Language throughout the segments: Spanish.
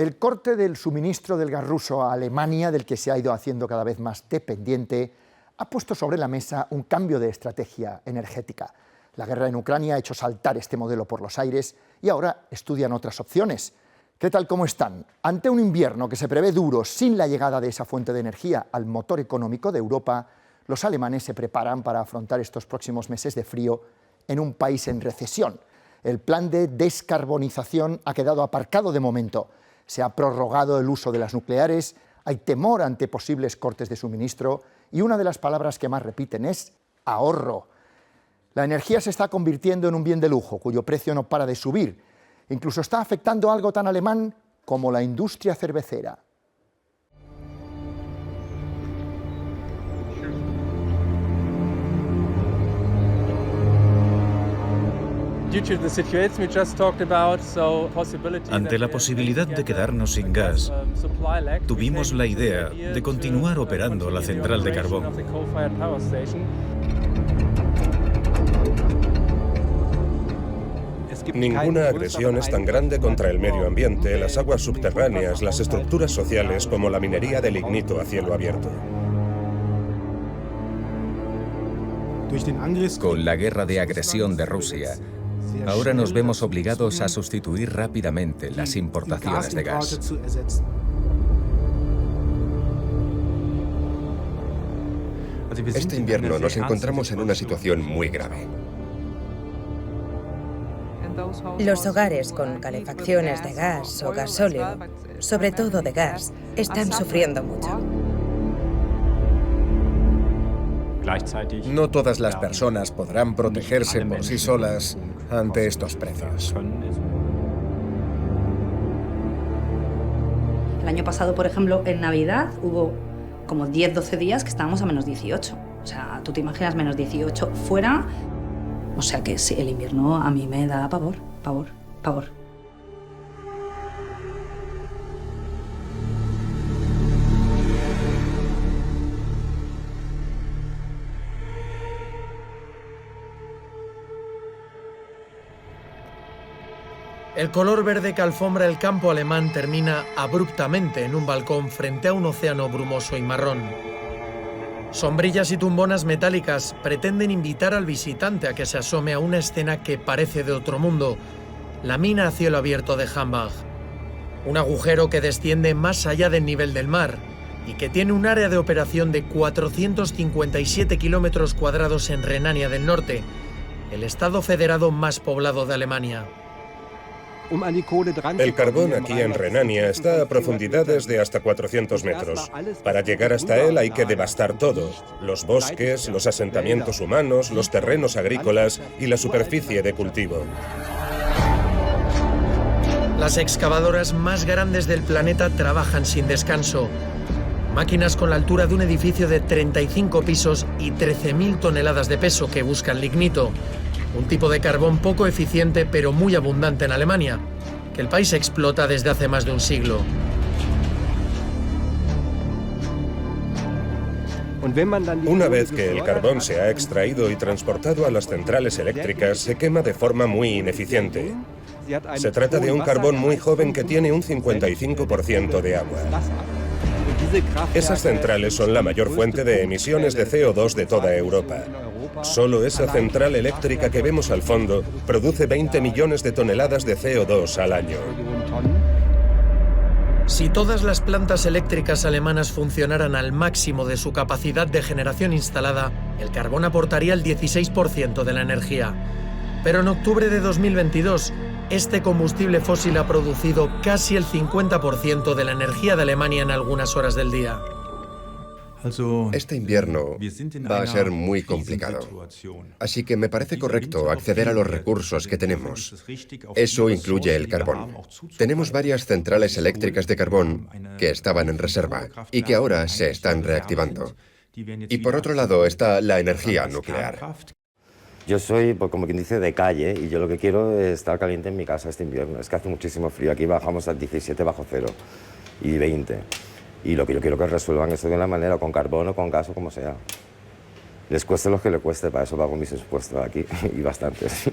El corte del suministro del gas ruso a Alemania, del que se ha ido haciendo cada vez más dependiente, ha puesto sobre la mesa un cambio de estrategia energética. La guerra en Ucrania ha hecho saltar este modelo por los aires y ahora estudian otras opciones. ¿Qué tal, cómo están? Ante un invierno que se prevé duro sin la llegada de esa fuente de energía al motor económico de Europa, los alemanes se preparan para afrontar estos próximos meses de frío en un país en recesión. El plan de descarbonización ha quedado aparcado de momento. Se ha prorrogado el uso de las nucleares, hay temor ante posibles cortes de suministro y una de las palabras que más repiten es ahorro. La energía se está convirtiendo en un bien de lujo, cuyo precio no para de subir. Incluso está afectando algo tan alemán como la industria cervecera. Ante la posibilidad de quedarnos sin gas, tuvimos la idea de continuar operando la central de carbón. Ninguna agresión es tan grande contra el medio ambiente, las aguas subterráneas, las estructuras sociales como la minería de lignito a cielo abierto. Con la guerra de agresión de Rusia, ahora nos vemos obligados a sustituir rápidamente las importaciones de gas. Este invierno nos encontramos en una situación muy grave. Los hogares con calefacciones de gas o gasóleo, sobre todo de gas, están sufriendo mucho. No todas las personas podrán protegerse por sí solas ante estos precios. El año pasado, por ejemplo, en Navidad hubo como 10-12 días que estábamos a menos 18. O sea, tú te imaginas menos 18 fuera. O sea que sí, el invierno a mí me da pavor, pavor, pavor. El color verde que alfombra el campo alemán termina abruptamente en un balcón frente a un océano brumoso y marrón. Sombrillas y tumbonas metálicas pretenden invitar al visitante a que se asome a una escena que parece de otro mundo, la mina a cielo abierto de Hambach. Un agujero que desciende más allá del nivel del mar y que tiene un área de operación de 457 kilómetros cuadrados en Renania del Norte, el estado federado más poblado de Alemania. El carbón aquí en Renania está a profundidades de hasta 400 metros. Para llegar hasta él hay que devastar todo: los bosques, los asentamientos humanos, los terrenos agrícolas y la superficie de cultivo. Las excavadoras más grandes del planeta trabajan sin descanso. Máquinas con la altura de un edificio de 35 pisos y 13.000 toneladas de peso que buscan lignito. Un tipo de carbón poco eficiente pero muy abundante en Alemania, que el país explota desde hace más de un siglo. Una vez que el carbón se ha extraído y transportado a las centrales eléctricas, se quema de forma muy ineficiente. Se trata de un carbón muy joven que tiene un 55% de agua. Esas centrales son la mayor fuente de emisiones de CO2 de toda Europa. Solo esa central eléctrica que vemos al fondo produce 20 millones de toneladas de CO2 al año. Si todas las plantas eléctricas alemanas funcionaran al máximo de su capacidad de generación instalada, el carbón aportaría el 16% de la energía. Pero en octubre de 2022, este combustible fósil ha producido casi el 50% de la energía de Alemania en algunas horas del día. Este invierno va a ser muy complicado. Así que me parece correcto acceder a los recursos que tenemos. Eso incluye el carbón. Tenemos varias centrales eléctricas de carbón que estaban en reserva y que ahora se están reactivando. Y por otro lado está la energía nuclear. Yo soy, como quien dice, de calle, y yo lo que quiero es estar caliente en mi casa este invierno. Es que hace muchísimo frío. Aquí bajamos a 17 bajo cero y 20. Y lo que yo quiero que resuelvan esto de una manera, con carbón o con gas o como sea. Les cueste lo que les cueste, para eso pago mis impuestos aquí, y bastantes.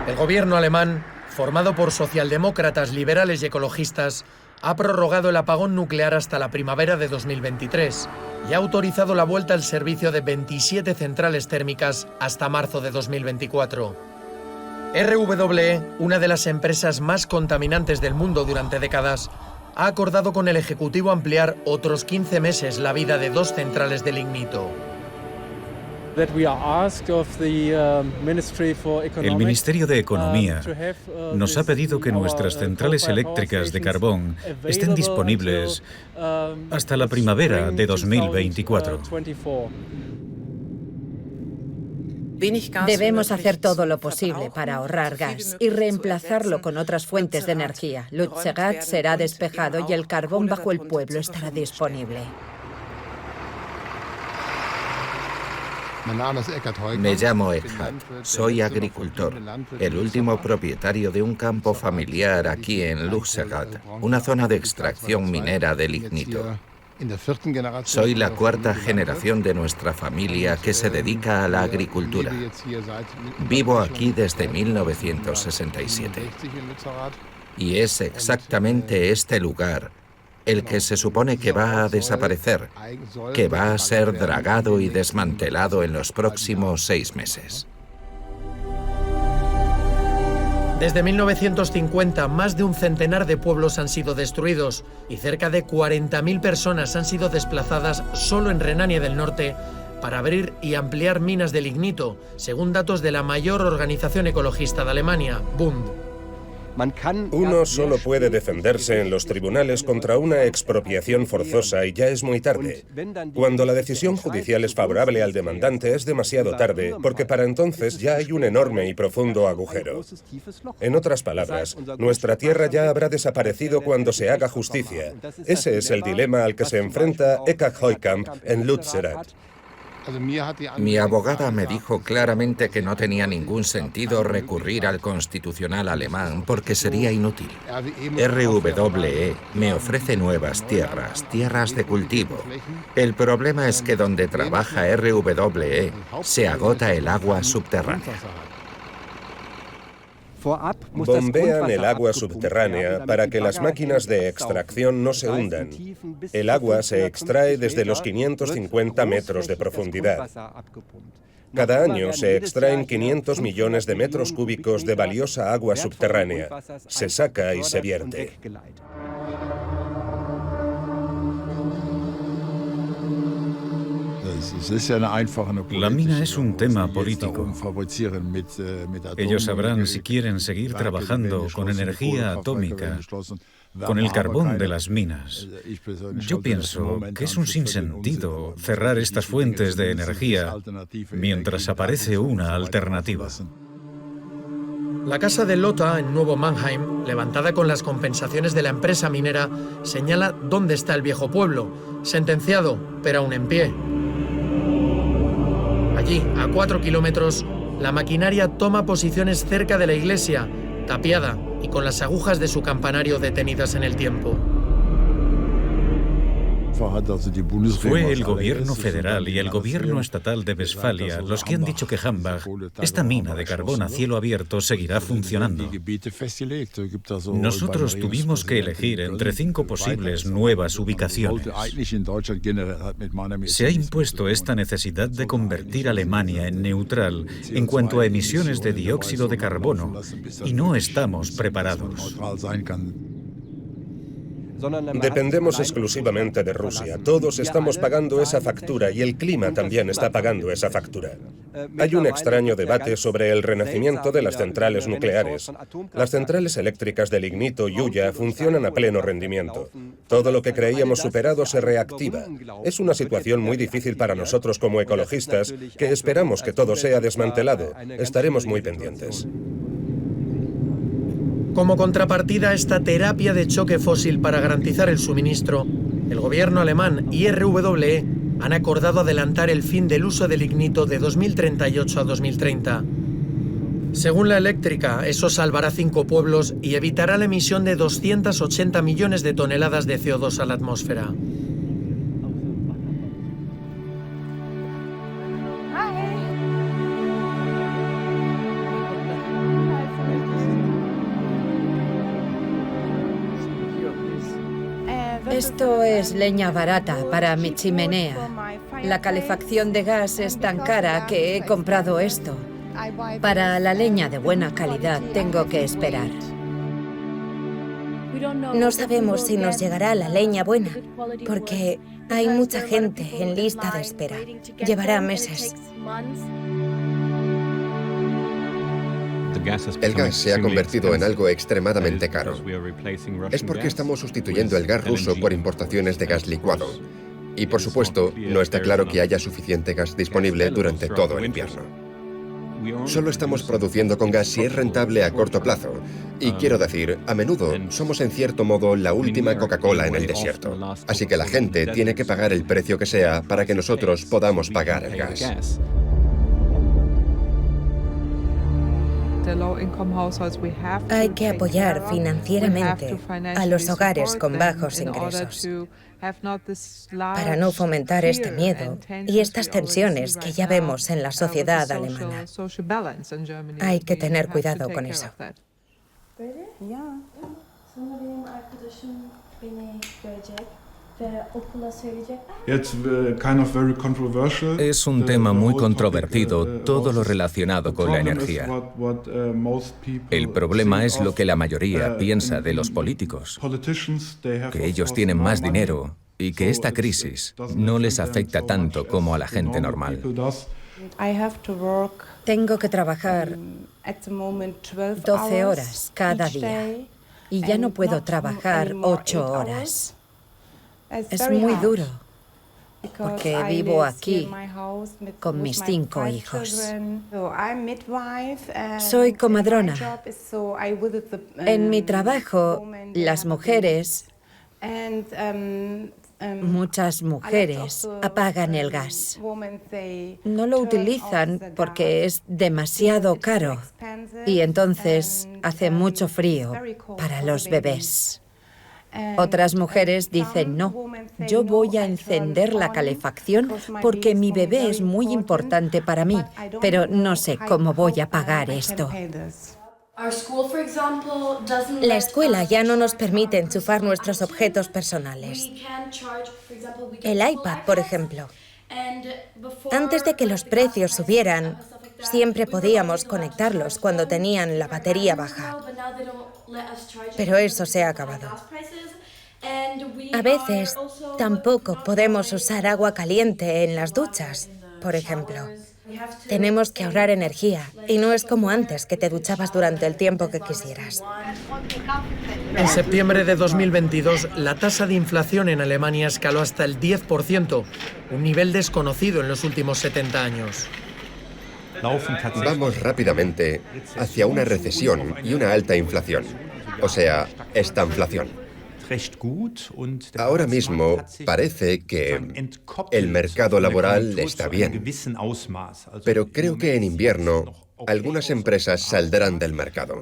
El gobierno alemán formado por socialdemócratas, liberales y ecologistas, ha prorrogado el apagón nuclear hasta la primavera de 2023 y ha autorizado la vuelta al servicio de 27 centrales térmicas hasta marzo de 2024. RWE, una de las empresas más contaminantes del mundo durante décadas, ha acordado con el Ejecutivo ampliar otros 15 meses la vida de 2 centrales de lignito. El Ministerio de Economía nos ha pedido que nuestras centrales eléctricas de carbón estén disponibles hasta la primavera de 2024. Debemos hacer todo lo posible para ahorrar gas y reemplazarlo con otras fuentes de energía. Lutzegat será despejado y el carbón bajo el pueblo estará disponible. Me llamo Eckhart, soy agricultor, el último propietario de un campo familiar aquí en Lutzegat, una zona de extracción minera de lignito. Soy la 4ª generación de nuestra familia que se dedica a la agricultura. Vivo aquí desde 1967. Y es exactamente este lugar el que se supone que va a desaparecer, que va a ser dragado y desmantelado en los próximos 6 meses. Desde 1950, más de un centenar de pueblos han sido destruidos y cerca de 40.000 personas han sido desplazadas solo en Renania del Norte para abrir y ampliar minas de lignito, según datos de la mayor organización ecologista de Alemania, Bund. Uno solo puede defenderse en los tribunales contra una expropiación forzosa y ya es muy tarde. Cuando la decisión judicial es favorable al demandante es demasiado tarde, porque para entonces ya hay un enorme y profundo agujero. En otras palabras, nuestra tierra ya habrá desaparecido cuando se haga justicia. Ese es el dilema al que se enfrenta Eckhart Heukamp en Lutzerat. Mi abogada me dijo claramente que no tenía ningún sentido recurrir al constitucional alemán porque sería inútil. RWE me ofrece nuevas tierras, tierras de cultivo. El problema es que donde trabaja RWE se agota el agua subterránea. Bombean el agua subterránea para que las máquinas de extracción no se hundan. El agua se extrae desde los 550 metros de profundidad. Cada año se extraen 500 millones de metros cúbicos de valiosa agua subterránea. Se saca y se vierte. La mina es un tema político. Ellos sabrán si quieren seguir trabajando con energía atómica, con el carbón de las minas. Yo pienso que es un sinsentido cerrar estas fuentes de energía mientras aparece una alternativa. La casa de Lota, en Nuevo Mannheim, levantada con las compensaciones de la empresa minera, señala dónde está el viejo pueblo, sentenciado, pero aún en pie. Allí, a 4 kilómetros, la maquinaria toma posiciones cerca de la iglesia, tapiada y con las agujas de su campanario detenidas en el tiempo. Fue el gobierno federal y el gobierno estatal de Westfalia los que han dicho que Hambach, esta mina de carbón a cielo abierto, seguirá funcionando. Nosotros tuvimos que elegir entre 5 posibles nuevas ubicaciones. Se ha impuesto esta necesidad de convertir a Alemania en neutral en cuanto a emisiones de dióxido de carbono, y no estamos preparados. Dependemos exclusivamente de Rusia. Todos estamos pagando esa factura y el clima también está pagando esa factura. Hay un extraño debate sobre el renacimiento de las centrales nucleares. Las centrales eléctricas de lignito y hulla funcionan a pleno rendimiento. Todo lo que creíamos superado se reactiva. Es una situación muy difícil para nosotros como ecologistas, que esperamos que todo sea desmantelado. Estaremos muy pendientes. Como contrapartida a esta terapia de choque fósil para garantizar el suministro, el gobierno alemán y RWE han acordado adelantar el fin del uso del lignito de 2038 a 2030. Según la eléctrica, eso salvará 5 pueblos y evitará la emisión de 280 millones de toneladas de CO2 a la atmósfera. Esto es leña barata para mi chimenea. La calefacción de gas es tan cara que he comprado esto. Para la leña de buena calidad tengo que esperar. No sabemos si nos llegará la leña buena, porque hay mucha gente en lista de espera. Llevará meses. El gas se ha convertido en algo extremadamente caro. Es porque estamos sustituyendo el gas ruso por importaciones de gas licuado. Y por supuesto, no está claro que haya suficiente gas disponible durante todo el invierno. Solo estamos produciendo con gas si es rentable a corto plazo. Y quiero decir, a menudo somos en cierto modo la última Coca-Cola en el desierto. Así que la gente tiene que pagar el precio que sea para que nosotros podamos pagar el gas. Hay que apoyar financieramente a los hogares con bajos ingresos para no fomentar este miedo y estas tensiones que ya vemos en la sociedad alemana. Hay que tener cuidado con eso. Es un tema muy controvertido todo lo relacionado con la energía. El problema es lo que la mayoría piensa de los políticos, que ellos tienen más dinero y que esta crisis no les afecta tanto como a la gente normal. Tengo que trabajar 12 horas cada día y ya no puedo trabajar 8 horas. Es muy duro, porque vivo aquí con mis 5 hijos. Soy comadrona. En mi trabajo, las mujeres, muchas mujeres, apagan el gas. No lo utilizan porque es demasiado caro y entonces hace mucho frío para los bebés. Otras mujeres dicen, no, yo voy a encender la calefacción porque mi bebé es muy importante para mí, pero no sé cómo voy a pagar esto. La escuela ya no nos permite enchufar nuestros objetos personales. El iPad, por ejemplo. Antes de que los precios subieran, siempre podíamos conectarlos cuando tenían la batería baja. Pero eso se ha acabado. A veces tampoco podemos usar agua caliente en las duchas, por ejemplo. Tenemos que ahorrar energía y no es como antes, que te duchabas durante el tiempo que quisieras. En septiembre de 2022, la tasa de inflación en Alemania escaló hasta el 10%, un nivel desconocido en los últimos 70 años. Vamos rápidamente hacia una recesión y una alta inflación, o sea, estanflación. Ahora mismo parece que el mercado laboral está bien, pero creo que en invierno algunas empresas saldrán del mercado.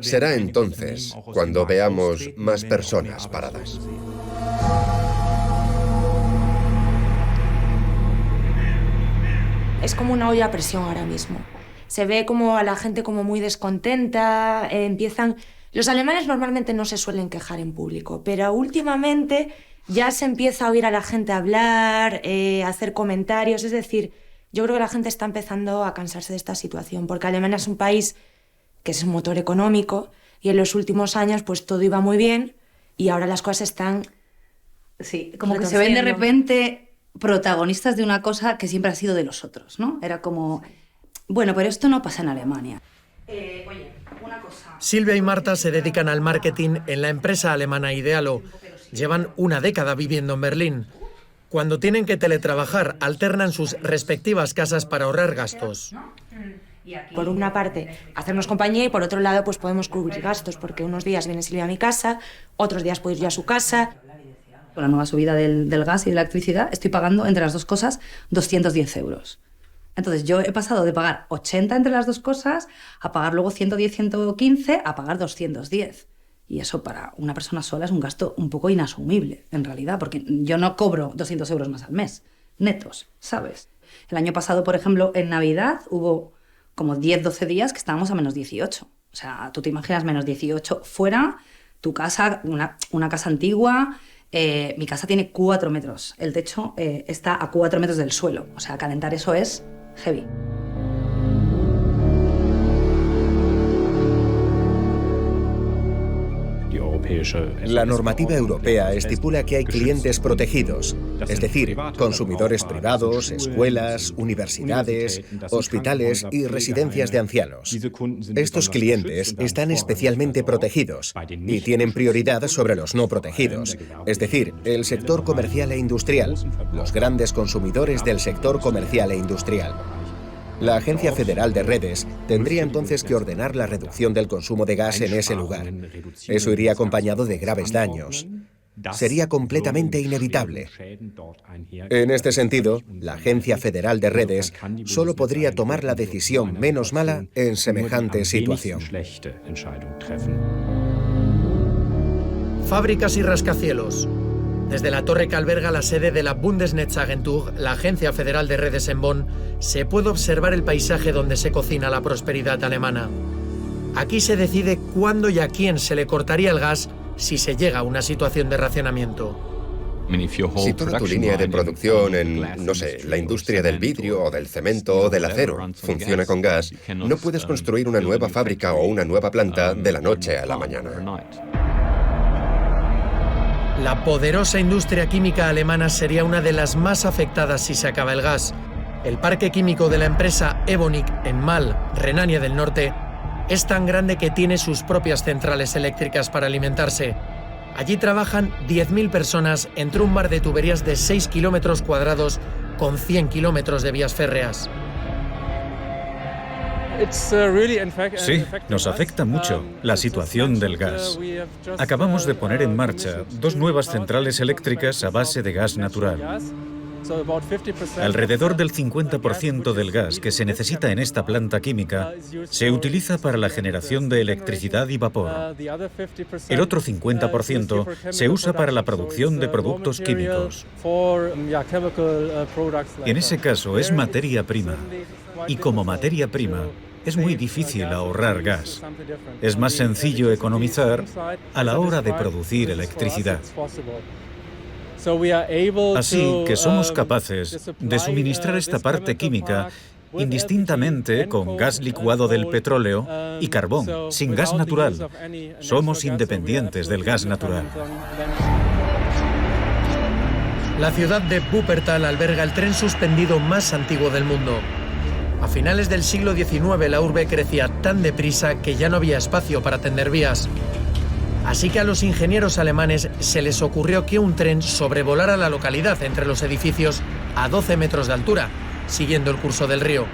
Será entonces cuando veamos más personas paradas. Es como una olla a presión ahora mismo. Se ve como a la gente como muy descontenta, Los alemanes normalmente no se suelen quejar en público, pero últimamente ya se empieza a oír a la gente hablar, hacer comentarios, es decir, yo creo que la gente está empezando a cansarse de esta situación, porque Alemania es un país que es un motor económico y en los últimos años pues todo iba muy bien y ahora las cosas están... Sí, como que se ven de repente protagonistas de una cosa que siempre ha sido de los otros, ¿no? Era como, bueno, pero esto no pasa en Alemania. Oye, una cosa... Silvia y Marta se dedican al marketing en la empresa alemana Idealo. Llevan una década viviendo en Berlín. Cuando tienen que teletrabajar, alternan sus respectivas casas para ahorrar gastos. Por una parte, hacernos compañía y por otro lado, pues podemos cubrir gastos, porque unos días viene Silvia a mi casa, otros días puedo ir yo a su casa. Con la nueva subida del gas y de la electricidad, estoy pagando entre las dos cosas 210 euros. Entonces yo he pasado de pagar 80 entre las dos cosas a pagar luego 110, 115 a pagar 210. Y eso para una persona sola es un gasto un poco inasumible, en realidad, porque yo no cobro 200 euros más al mes, netos, ¿sabes? El año pasado, por ejemplo, en Navidad hubo como 10, 12 días que estábamos a menos 18. O sea, tú te imaginas menos 18 fuera, tu casa, una casa antigua, Mi casa tiene 4 metros. El techo está a 4 metros del suelo. O sea, calentar eso es heavy. La normativa europea estipula que hay clientes protegidos, es decir, consumidores privados, escuelas, universidades, hospitales y residencias de ancianos. Estos clientes están especialmente protegidos y tienen prioridad sobre los no protegidos, es decir, el sector comercial e industrial, los grandes consumidores del sector comercial e industrial. La Agencia Federal de Redes tendría entonces que ordenar la reducción del consumo de gas en ese lugar. Eso iría acompañado de graves daños. Sería completamente inevitable. En este sentido, la Agencia Federal de Redes solo podría tomar la decisión menos mala en semejante situación. Fábricas y rascacielos. Desde la torre que alberga la sede de la Bundesnetzagentur, la Agencia Federal de Redes en Bonn, se puede observar el paisaje donde se cocina la prosperidad alemana. Aquí se decide cuándo y a quién se le cortaría el gas si se llega a una situación de racionamiento. Si toda tu línea de producción en, no sé, la industria del vidrio o del cemento o del acero funciona con gas, no puedes construir una nueva fábrica o una nueva planta de la noche a la mañana. La poderosa industria química alemana sería una de las más afectadas si se acaba el gas. El parque químico de la empresa Evonik en Mal, Renania del Norte, es tan grande que tiene sus propias centrales eléctricas para alimentarse. Allí trabajan 10.000 personas entre un mar de tuberías de 6 kilómetros cuadrados con 100 kilómetros de vías férreas. Sí, nos afecta mucho la situación del gas. Acabamos de poner en marcha 2 nuevas centrales eléctricas a base de gas natural. Alrededor del 50% del gas que se necesita en esta planta química se utiliza para la generación de electricidad y vapor. El otro 50% se usa para la producción de productos químicos. En ese caso es materia prima. Y como materia prima, es muy difícil ahorrar gas. Es más sencillo economizar a la hora de producir electricidad. Así que somos capaces de suministrar esta parte química indistintamente con gas licuado del petróleo y carbón, sin gas natural. Somos independientes del gas natural. La ciudad de Wuppertal alberga el tren suspendido más antiguo del mundo. A finales del siglo XIX la urbe crecía tan deprisa que ya no había espacio para tender vías. Así que a los ingenieros alemanes se les ocurrió que un tren sobrevolara la localidad entre los edificios a 12 metros de altura, siguiendo el curso del río.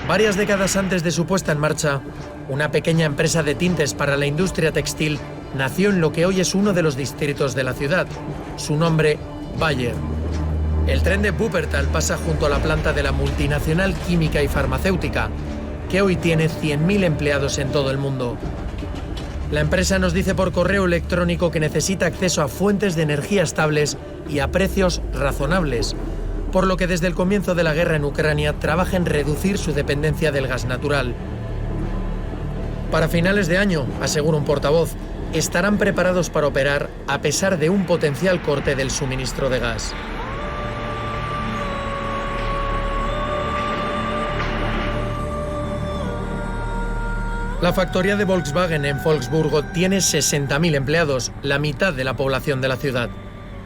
Varias décadas antes de su puesta en marcha, una pequeña empresa de tintes para la industria textil nació en lo que hoy es uno de los distritos de la ciudad. Su nombre, Bayer. El tren de Wuppertal pasa junto a la planta de la multinacional química y farmacéutica, que hoy tiene 100.000 empleados en todo el mundo. La empresa nos dice por correo electrónico que necesita acceso a fuentes de energía estables y a precios razonables, por lo que desde el comienzo de la guerra en Ucrania trabaja en reducir su dependencia del gas natural. Para finales de año, asegura un portavoz, estarán preparados para operar a pesar de un potencial corte del suministro de gas. La factoría de Volkswagen en Wolfsburgo tiene 60.000 empleados, la mitad de la población de la ciudad.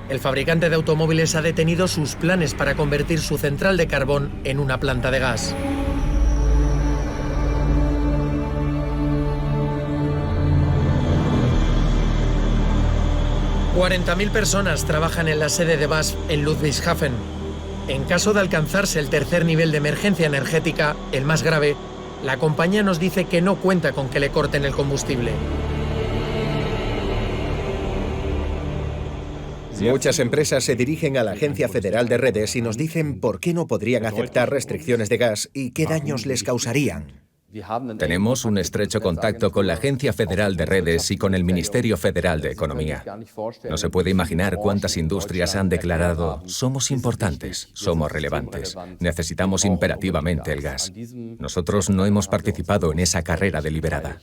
El fabricante de automóviles ha detenido sus planes para convertir su central de carbón en una planta de gas. $40.000 personas trabajan en la sede de BASF en Ludwigshafen. En caso de alcanzarse el tercer nivel de emergencia energética, el más grave, la compañía nos dice que no cuenta con que le corten el combustible. Muchas empresas se dirigen a la Agencia Federal de Redes y nos dicen por qué no podrían aceptar restricciones de gas y qué daños les causarían. Tenemos un estrecho contacto con la Agencia Federal de Redes y con el Ministerio Federal de Economía. No se puede imaginar cuántas industrias han declarado: somos importantes, somos relevantes, necesitamos imperativamente el gas. Nosotros no hemos participado en esa carrera deliberada.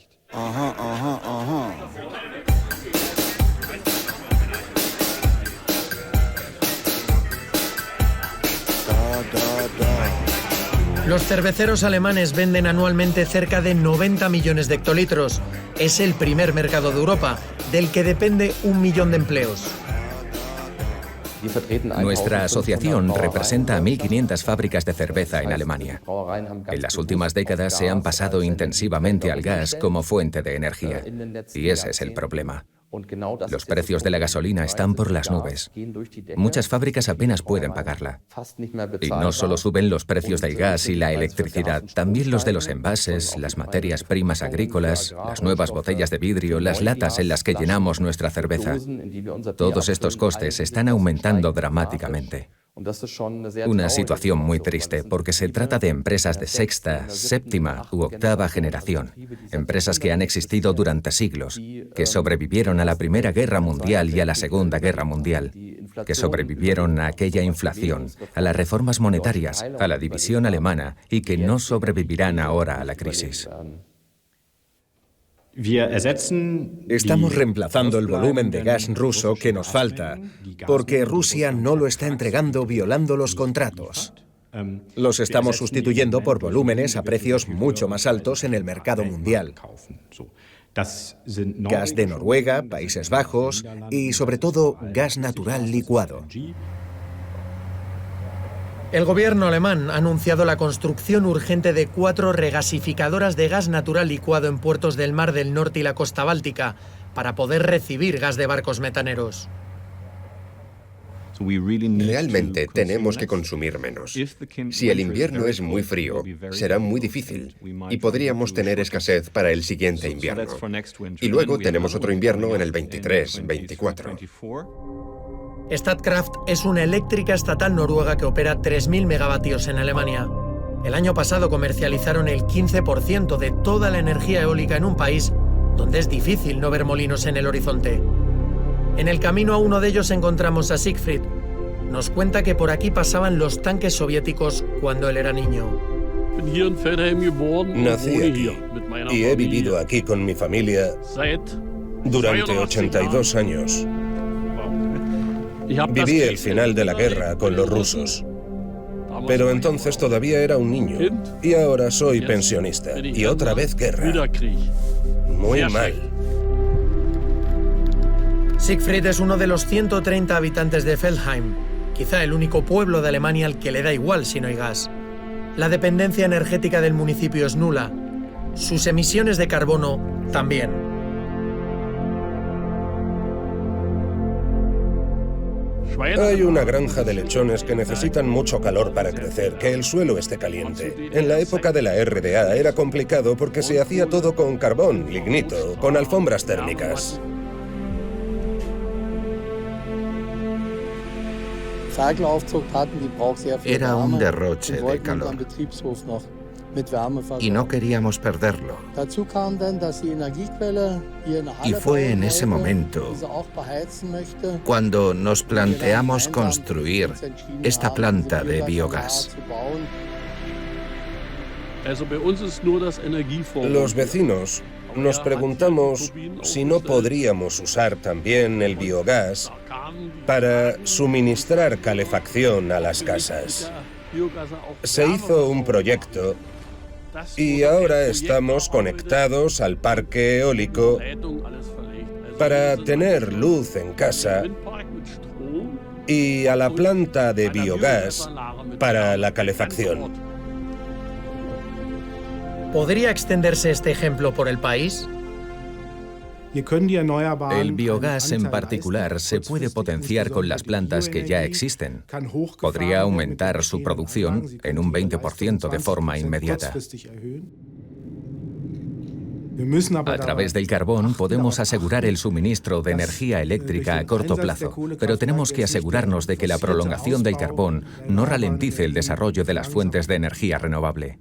Los cerveceros alemanes venden anualmente cerca de 90 millones de hectolitros. Es el primer mercado de Europa, del que depende 1 millón de empleos. Nuestra asociación representa a 1.500 fábricas de cerveza en Alemania. En las últimas décadas se han pasado intensivamente al gas como fuente de energía. Y ese es el problema. Los precios de la gasolina están por las nubes. Muchas fábricas apenas pueden pagarla. Y no solo suben los precios del gas y la electricidad, también los de los envases, las materias primas agrícolas, las nuevas botellas de vidrio, las latas en las que llenamos nuestra cerveza. Todos estos costes están aumentando dramáticamente. Una situación muy triste, porque se trata de empresas de sexta, séptima u octava generación, empresas que han existido durante siglos, que sobrevivieron a la Primera Guerra Mundial y a la Segunda Guerra Mundial, que sobrevivieron a aquella inflación, a las reformas monetarias, a la división alemana y que no sobrevivirán ahora a la crisis. Estamos reemplazando el volumen de gas ruso que nos falta, porque Rusia no lo está entregando violando los contratos. Los estamos sustituyendo por volúmenes a precios mucho más altos en el mercado mundial. Gas de Noruega, Países Bajos y, sobre todo, gas natural licuado. El gobierno alemán ha anunciado la construcción urgente de 4 regasificadoras de gas natural licuado en puertos del Mar del Norte y la costa báltica para poder recibir gas de barcos metaneros. Realmente tenemos que consumir menos. Si el invierno es muy frío, será muy difícil y podríamos tener escasez para el siguiente invierno. Y luego tenemos otro invierno en el 23-24. Statkraft es una eléctrica estatal noruega que opera 3.000 megavatios en Alemania. El año pasado comercializaron el 15% de toda la energía eólica en un país donde es difícil no ver molinos en el horizonte. En el camino a uno de ellos encontramos a Siegfried. Nos cuenta que por aquí pasaban los tanques soviéticos cuando él era niño. Nací aquí y he vivido aquí con mi familia durante 82 años. Viví el final de la guerra con los rusos, pero entonces todavía era un niño y ahora soy pensionista y otra vez guerra. Muy mal. Siegfried es uno de los 130 habitantes de Feldheim, quizá el único pueblo de Alemania al que le da igual si no hay gas. La dependencia energética del municipio es nula. Sus emisiones de carbono también. Hay una granja de lechones que necesitan mucho calor para crecer, que el suelo esté caliente. En la época de la RDA era complicado porque se hacía todo con carbón, lignito, con alfombras térmicas. Era un derroche de calor y no queríamos perderlo. Y fue en ese momento cuando nos planteamos construir esta planta de biogás. Los vecinos nos preguntamos si no podríamos usar también el biogás para suministrar calefacción a las casas. Se hizo un proyecto y ahora estamos conectados al parque eólico para tener luz en casa y a la planta de biogás para la calefacción. ¿Podría extenderse este ejemplo por el país? El biogás en particular se puede potenciar con las plantas que ya existen. Podría aumentar su producción en un 20% de forma inmediata. A través del carbón podemos asegurar el suministro de energía eléctrica a corto plazo, pero tenemos que asegurarnos de que la prolongación del carbón no ralentice el desarrollo de las fuentes de energía renovable.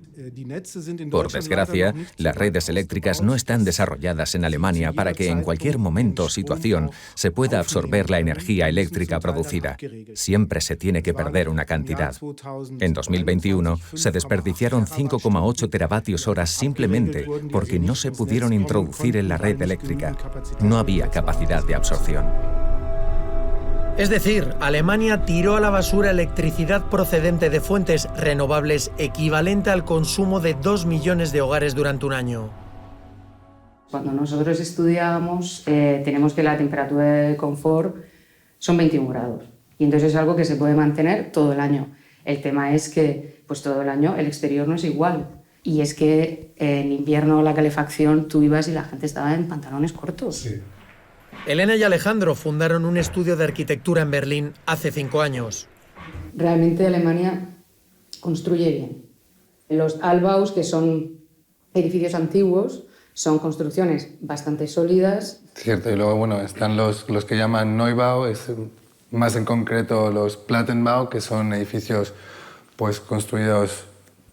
Por desgracia, las redes eléctricas no están desarrolladas en Alemania para que en cualquier momento o situación se pueda absorber la energía eléctrica producida. Siempre se tiene que perder una cantidad. En 2021 se desperdiciaron 5,8 teravatios horas simplemente porque no se pudieron introducir en la red eléctrica. No había capacidad de absorción. Es decir, Alemania tiró a la basura electricidad procedente de fuentes renovables equivalente al consumo de 2 millones de hogares durante un año. Cuando nosotros estudiábamos, tenemos que la temperatura de confort son 21 grados. Y entonces es algo que se puede mantener todo el año. El tema es que pues todo el año el exterior no es igual. Y es que en invierno la calefacción tú ibas y la gente estaba en pantalones cortos. Sí. Elena y Alejandro fundaron un estudio de arquitectura en Berlín hace 5 años. Realmente Alemania construye bien. Los Altbaus, que son edificios antiguos, son construcciones bastante sólidas. Cierto, y luego bueno, están los que llaman Neubau, más en concreto los Plattenbau, que son edificios pues, construidos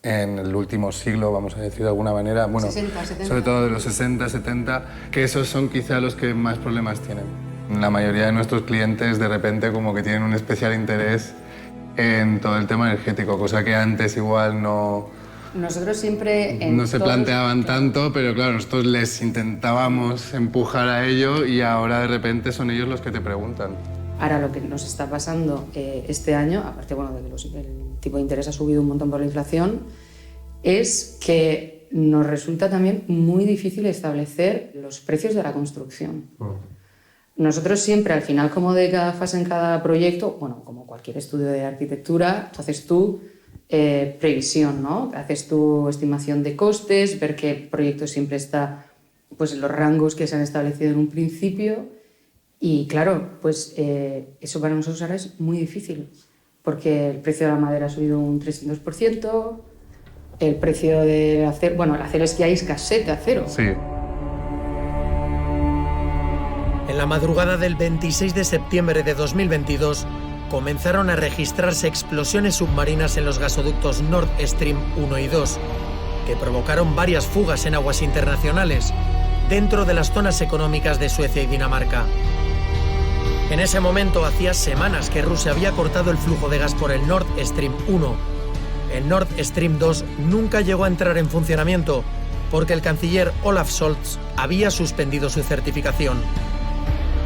en el último siglo, vamos a decir de alguna manera, bueno, 60, 70. Sobre todo de los 60, 70, que esos son quizá los que más problemas tienen. La mayoría de nuestros clientes de repente como que tienen un especial interés en todo el tema energético, cosa que antes igual no... Nosotros siempre... no se planteaban tanto, pero claro, nosotros les intentábamos empujar a ello y ahora de repente son ellos los que te preguntan. Ahora lo que nos está pasando este año, aparte bueno, de que el tipo de interés ha subido un montón por la inflación, es que nos resulta también muy difícil establecer los precios de la construcción. Nosotros siempre, al final, como de cada fase en cada proyecto, bueno, como cualquier estudio de arquitectura, haces tu previsión, ¿no? Haces tu estimación de costes, ver qué proyecto siempre está pues, en los rangos que se han establecido en un principio. Y claro, pues eso para nosotros ahora es muy difícil, porque el precio de la madera ha subido un 300%, el precio del acero, bueno, el acero es que hay escasez de acero. Sí. En la madrugada del 26 de septiembre de 2022 comenzaron a registrarse explosiones submarinas en los gasoductos Nord Stream 1 y 2, que provocaron varias fugas en aguas internacionales, dentro de las zonas económicas de Suecia y Dinamarca. En ese momento hacía semanas que Rusia había cortado el flujo de gas por el Nord Stream 1. El Nord Stream 2 nunca llegó a entrar en funcionamiento porque el canciller Olaf Scholz había suspendido su certificación.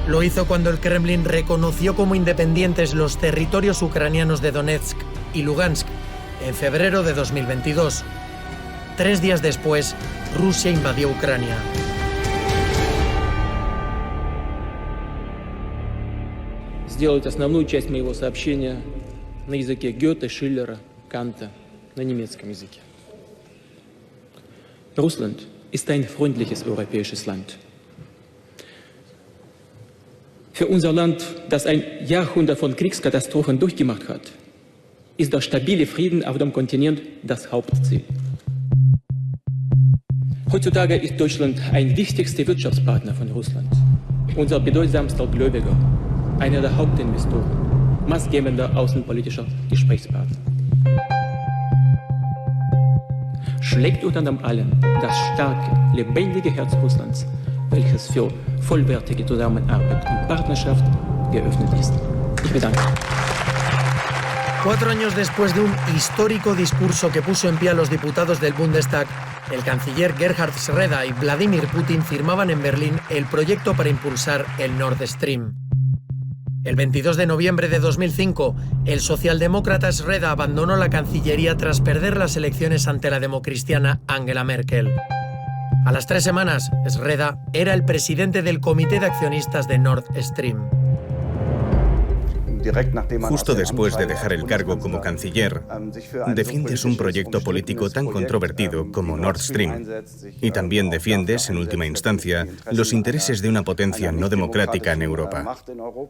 Lo hizo cuando el Kremlin reconoció como independientes los territorios ucranianos de Donetsk y Lugansk en febrero de 2022. 3 días después, Rusia invadió Ucrania. Сделать основную часть моего сообщения на языке Гёте, Шиллера, Канта, на немецком языке. Russland ist ein freundliches europäisches Land. Für unser Land, das ein Jahrhundert von Kriegskatastrophen durchgemacht hat, ist der stabile Frieden auf dem Kontinent das Hauptziel. Heutzutage ist Deutschland ein wichtigster Wirtschaftspartner von Russland, unser bedeutsamster Gläubiger, einer der Hauptinvestoren, maßgebender außenpolitischer Gesprächspartner. Schlägt unter allem das starke, lebendige Herz Russlands, welches für vollwertige Zusammenarbeit und Partnerschaft geöffnet ist. Ich bedanke mich. 4 años después de un histórico discurso que puso en pie a los diputados del Bundestag, el canciller Gerhard Schröder y Vladimir Putin firmaban en Berlín el proyecto para impulsar el Nord Stream. El 22 de noviembre de 2005, el socialdemócrata Schröder abandonó la Cancillería tras perder las elecciones ante la democristiana Angela Merkel. A las 3 semanas, Schröder era el presidente del Comité de Accionistas de Nord Stream. Justo después de dejar el cargo como canciller, defiendes un proyecto político tan controvertido como Nord Stream y también defiendes, en última instancia, los intereses de una potencia no democrática en Europa.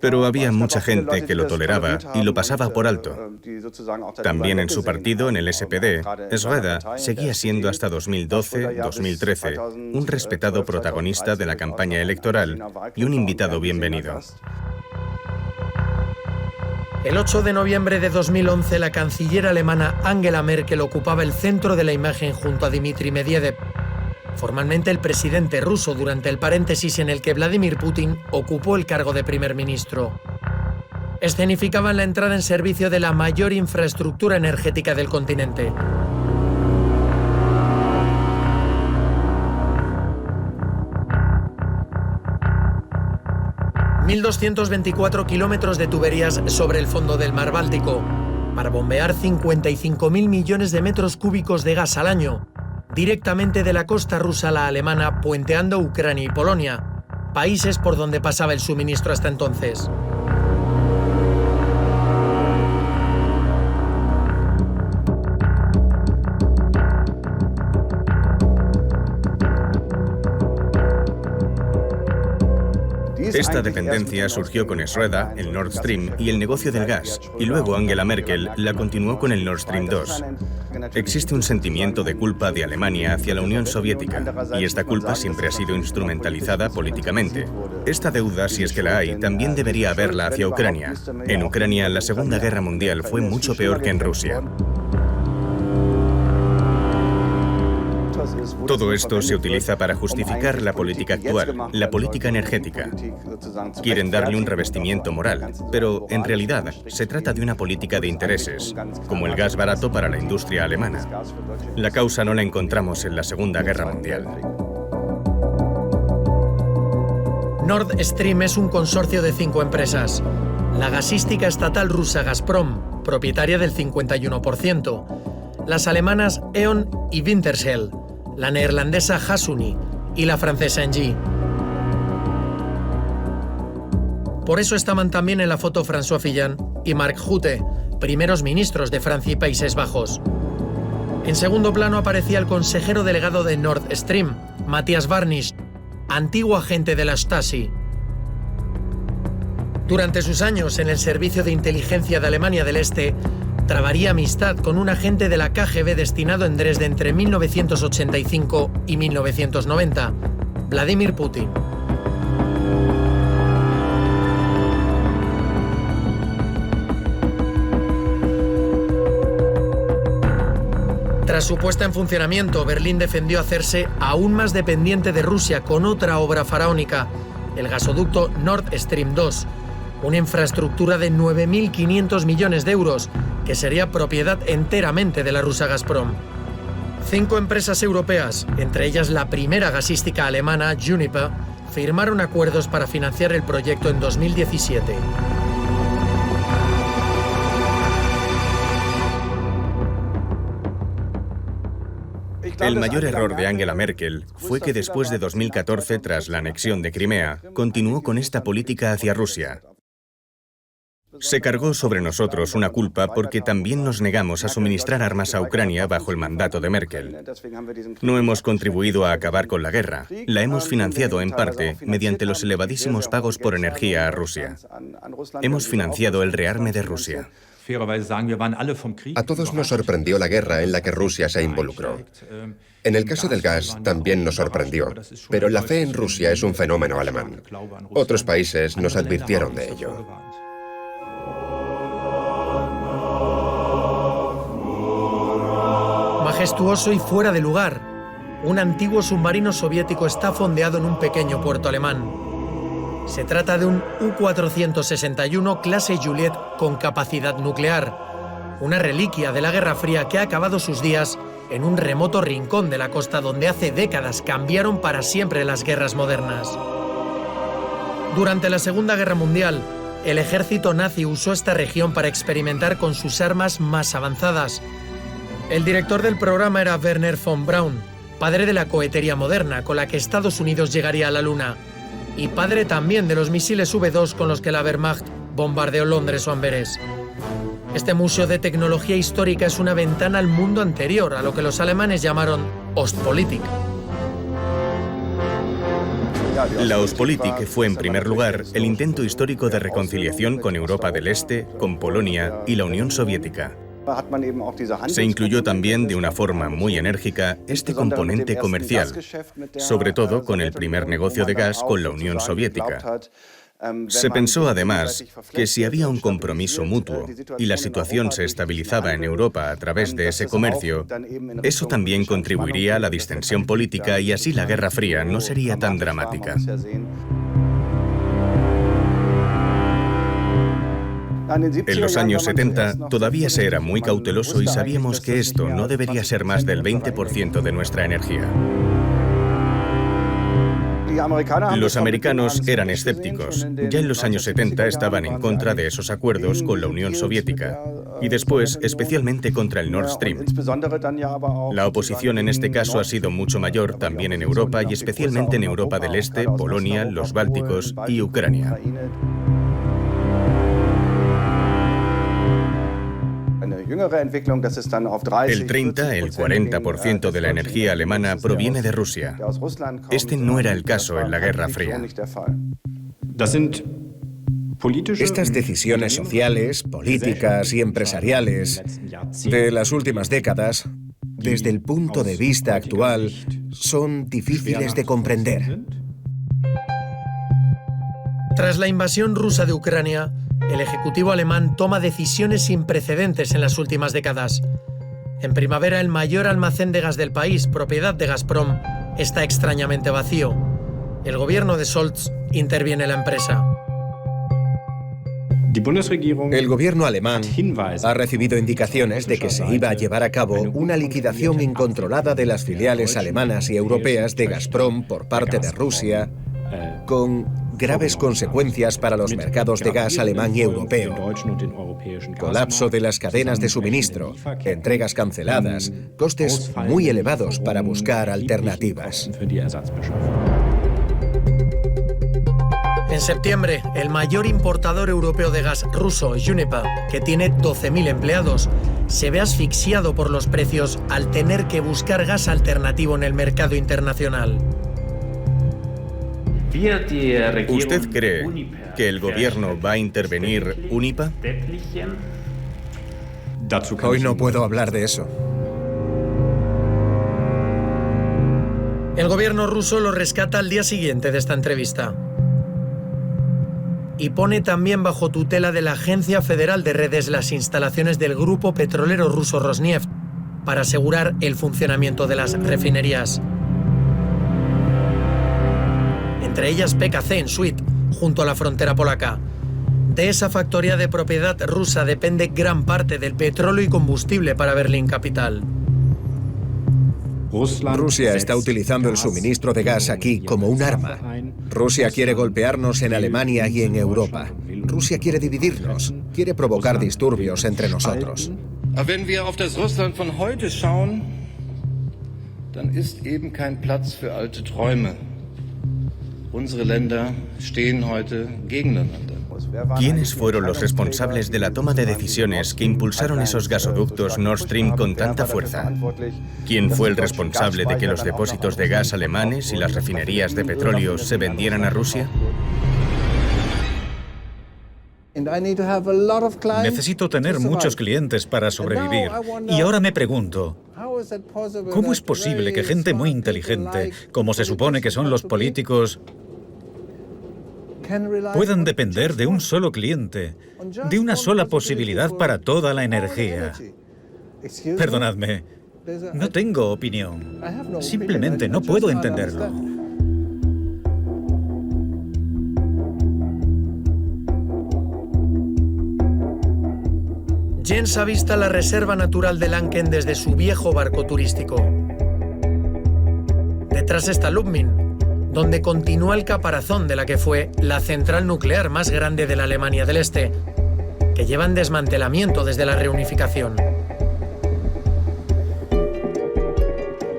Pero había mucha gente que lo toleraba y lo pasaba por alto. También en su partido, en el SPD, Schröder seguía siendo hasta 2012-2013 un respetado protagonista de la campaña electoral y un invitado bienvenido. El 8 de noviembre de 2011, la canciller alemana Angela Merkel ocupaba el centro de la imagen junto a Dmitry Medvedev, formalmente el presidente ruso durante el paréntesis en el que Vladimir Putin ocupó el cargo de primer ministro. Escenificaban la entrada en servicio de la mayor infraestructura energética del continente. 1.224 kilómetros de tuberías sobre el fondo del mar Báltico para bombear 55.000 millones de metros cúbicos de gas al año, directamente de la costa rusa a la alemana, puenteando Ucrania y Polonia, países por donde pasaba el suministro hasta entonces. Esta dependencia surgió con Schroeder, el Nord Stream y el negocio del gas, y luego Angela Merkel la continuó con el Nord Stream 2. Existe un sentimiento de culpa de Alemania hacia la Unión Soviética, y esta culpa siempre ha sido instrumentalizada políticamente. Esta deuda, si es que la hay, también debería haberla hacia Ucrania. En Ucrania, la Segunda Guerra Mundial fue mucho peor que en Rusia. Todo esto se utiliza para justificar la política actual, la política energética. Quieren darle un revestimiento moral, pero en realidad se trata de una política de intereses, como el gas barato para la industria alemana. La causa no la encontramos en la Segunda Guerra Mundial. Nord Stream es un consorcio de 5 empresas. La gasística estatal rusa Gazprom, propietaria del 51%, las alemanas E.ON y Wintershall, la neerlandesa Gasunie y la francesa Engie. Por eso estaban también en la foto François Fillon y Mark Rutte, primeros ministros de Francia y Países Bajos. En segundo plano aparecía el consejero delegado de Nord Stream, Matthias Warnisch, antiguo agente de la Stasi. Durante sus años en el servicio de inteligencia de Alemania del Este, trabaría amistad con un agente de la KGB destinado en Dresde entre 1985 y 1990, Vladimir Putin. Tras su puesta en funcionamiento, Berlín defendió hacerse aún más dependiente de Rusia con otra obra faraónica, el gasoducto Nord Stream 2, una infraestructura de 9.500 millones de euros, que sería propiedad enteramente de la rusa Gazprom. 5 empresas europeas, entre ellas la primera gasística alemana, Uniper, firmaron acuerdos para financiar el proyecto en 2017. El mayor error de Angela Merkel fue que después de 2014, tras la anexión de Crimea, continuó con esta política hacia Rusia. Se cargó sobre nosotros una culpa porque también nos negamos a suministrar armas a Ucrania bajo el mandato de Merkel. No hemos contribuido a acabar con la guerra. La hemos financiado en parte mediante los elevadísimos pagos por energía a Rusia. Hemos financiado el rearme de Rusia. A todos nos sorprendió la guerra en la que Rusia se involucró. En el caso del gas también nos sorprendió, pero la fe en Rusia es un fenómeno alemán. Otros países nos advirtieron de ello. Majestuoso y fuera de lugar, un antiguo submarino soviético está fondeado en un pequeño puerto alemán. Se trata de un U-461 clase Juliet con capacidad nuclear, una reliquia de la Guerra Fría que ha acabado sus días en un remoto rincón de la costa donde hace décadas cambiaron para siempre las guerras modernas. Durante la Segunda Guerra Mundial, el ejército nazi usó esta región para experimentar con sus armas más avanzadas. El director del programa era Wernher von Braun, padre de la cohetería moderna con la que Estados Unidos llegaría a la Luna, y padre también de los misiles V2 con los que la Wehrmacht bombardeó Londres o Amberes. Este museo de tecnología histórica es una ventana al mundo anterior, a lo que los alemanes llamaron Ostpolitik. La Ostpolitik fue, en primer lugar, el intento histórico de reconciliación con Europa del Este, con Polonia y la Unión Soviética. Se incluyó también de una forma muy enérgica este componente comercial, sobre todo con el primer negocio de gas con la Unión Soviética. Se pensó además que si había un compromiso mutuo y la situación se estabilizaba en Europa a través de ese comercio, eso también contribuiría a la distensión política y así la Guerra Fría no sería tan dramática. En los años 70 todavía se era muy cauteloso y sabíamos que esto no debería ser más del 20% de nuestra energía. Los americanos eran escépticos. Ya en los años 70 estaban en contra de esos acuerdos con la Unión Soviética y después especialmente contra el Nord Stream. La oposición en este caso ha sido mucho mayor también en Europa y especialmente en Europa del Este, Polonia, los Bálticos y Ucrania. El 30, el 40% de la energía alemana proviene de Rusia. Este no era el caso en la Guerra Fría. Estas decisiones sociales, políticas y empresariales de las últimas décadas, desde el punto de vista actual, son difíciles de comprender. Tras la invasión rusa de Ucrania, el Ejecutivo alemán toma decisiones sin precedentes en las últimas décadas. En primavera, el mayor almacén de gas del país, propiedad de Gazprom, está extrañamente vacío. El gobierno de Scholz interviene en la empresa. El gobierno alemán ha recibido indicaciones de que se iba a llevar a cabo una liquidación incontrolada de las filiales alemanas y europeas de Gazprom por parte de Rusia, con graves consecuencias para los mercados de gas alemán y europeo. Colapso de las cadenas de suministro, entregas canceladas, costes muy elevados para buscar alternativas. En septiembre, el mayor importador europeo de gas ruso, Uniper, que tiene 12.000 empleados, se ve asfixiado por los precios al tener que buscar gas alternativo en el mercado internacional. ¿Usted cree que el gobierno va a intervenir Uniper? Hoy no puedo hablar de eso. El gobierno ruso lo rescata al día siguiente de esta entrevista. Y pone también bajo tutela de la Agencia Federal de Redes las instalaciones del grupo petrolero ruso Rosneft para asegurar el funcionamiento de las refinerías. Entre ellas PKC en Świt, junto a la frontera polaca. De esa factoría de propiedad rusa depende gran parte del petróleo y combustible para Berlín capital. Rusia está utilizando el suministro de gas aquí como un arma. Rusia quiere golpearnos en Alemania y en Europa. Rusia quiere dividirnos, quiere provocar disturbios entre nosotros. Wenn wir auf das Russland von heute schauen, dann ist eben kein Platz für alte Träume. Unsere Länder stehen heute gegeneinander. ¿Quiénes fueron los responsables de la toma de decisiones que impulsaron esos gasoductos Nord Stream con tanta fuerza? ¿Quién fue el responsable de que los depósitos de gas alemanes y las refinerías de petróleo se vendieran a Rusia? Necesito tener muchos clientes para sobrevivir. Y ahora me pregunto, ¿cómo es posible que gente muy inteligente, como se supone que son los políticos, puedan depender de un solo cliente, de una sola posibilidad para toda la energía? Perdonadme, no tengo opinión. Simplemente no puedo entenderlo. Jens avista la reserva natural de Lanken desde su viejo barco turístico. Detrás está Lubmin, donde continúa el caparazón de la que fue la central nuclear más grande de la Alemania del Este, que lleva en desmantelamiento desde la reunificación.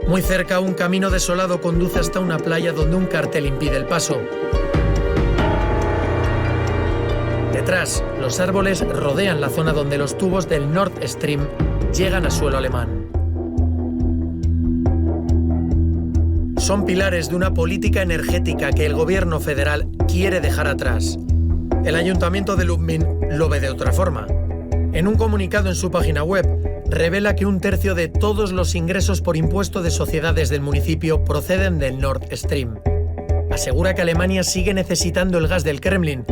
Muy cerca, un camino desolado conduce hasta una playa donde un cartel impide el paso. Detrás, los árboles rodean la zona donde los tubos del Nord Stream llegan a suelo alemán. Son pilares de una política energética que el gobierno federal quiere dejar atrás. El ayuntamiento de Lubmin lo ve de otra forma. En un comunicado en su página web, revela que 1/3 de todos los ingresos por impuesto de sociedades del municipio proceden del Nord Stream. Asegura que Alemania sigue necesitando el gas del Kremlin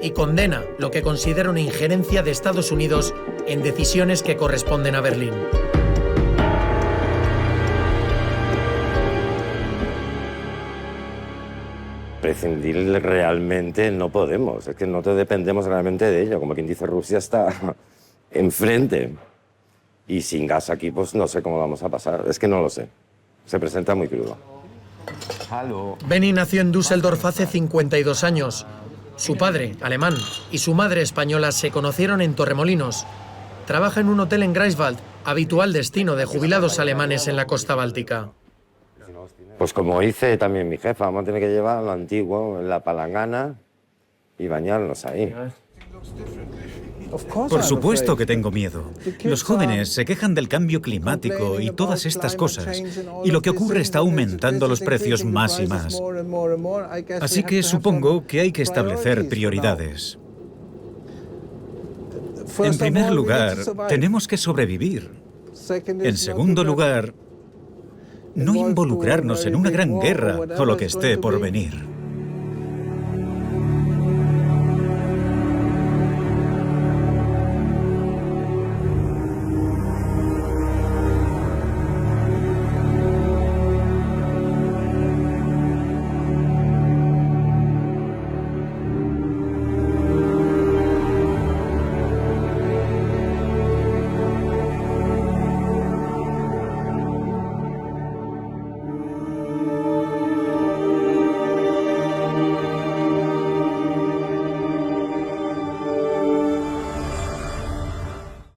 y condena lo que considera una injerencia de Estados Unidos en decisiones que corresponden a Berlín. Prescindir realmente no podemos, es que no te dependemos realmente de ello. Como quien dice, Rusia está enfrente. Y sin gas aquí, pues no sé cómo vamos a pasar. Es que no lo sé. Se presenta muy crudo. Benny nació en Düsseldorf hace 52 años. Su padre, alemán, y su madre, española, se conocieron en Torremolinos. Trabaja en un hotel en Greifswald, habitual destino de jubilados alemanes en la costa báltica. Pues como dice también mi jefa, vamos a tener que llevar lo antiguo, la palangana, y bañarnos ahí. Por supuesto que tengo miedo. Los jóvenes se quejan del cambio climático y todas estas cosas, y lo que ocurre está aumentando los precios más y más. Así que supongo que hay que establecer prioridades. En primer lugar, tenemos que sobrevivir. En segundo lugar, no involucrarnos en una gran guerra o lo que esté por venir.